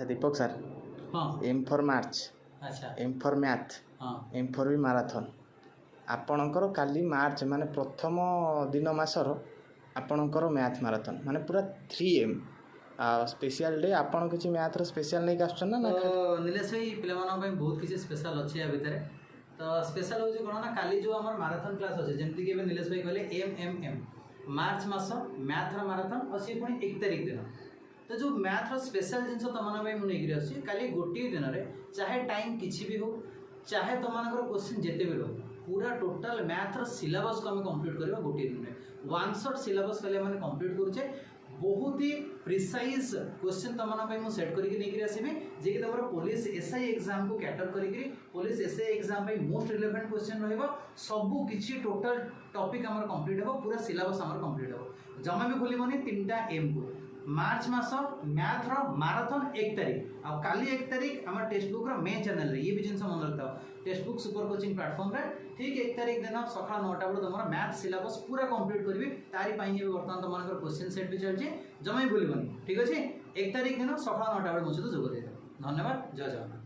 अच्छा दीपक सर, हाँ M for March, अच्छा एम फॉर मैथ, हाँ एम फॉर भी माराथन। आपणकर काली मार्च माने प्रथम दिन मासर आपणकर मैथ माराथन माने पूरा 3M स्पेशल डे। आपण किसी मैथर स्पेशल नहीं आसुछन ना? तो नीलेश भाई पे बहुत किसी स्पेशल अच्छे या भितर तो स्पेशल हूँ कौन ना काली जो आम माराथन क्लास अच्छे जमीक कि नीलेश भाई कहले एम मार्च मास मैथर माराथन और सी पुणी 1 तारिख दिन। तो जो मैथर स्पेशल जिन तुम मुझे आसी काली गोटे दिन में चाहे टाइम किसी भी हो चाहे तुम क्वेश्चन जिते भी रहो पूरा टोटाल मैथर सिलेबस को आम कंप्लीट करवा गोटे दिन में 1 शॉट सिलेबस कल कंप्लीट करुचे। बहुत ही प्रिसाइज क्वेश्चन तुम सेट करके आसबि जे कि तुम पुलिस एसआई एग्जाम को कैटर करी police SI exam most relevant question रबू किसी टोटाल टॉपिक आमर कंप्लीट हो पूरा सिलेबस आमर कंप्लीट हो जमा भी भूलनी 3टा एम को मार्च मास मैथर माराथन 1 तारिख आ काली 1 तारिख आम टेक्स्ट बुक मेन चैनल ये भी जिन मन रखता text book super coaching platform रे ठीक 1 तारिख दिन सका 9टा बेलू तुम मैथ सिलेबस पूरा कंप्लीट करी तारी बर्तमान तुम क्वेश्चन सेट भी चलती जमा भी भूलनी ठीक अच्छे 1 तारिख दिन सका 9टा बेलू मुझे तो जोग दे। धन्यवाद। जय जगन्नाथ।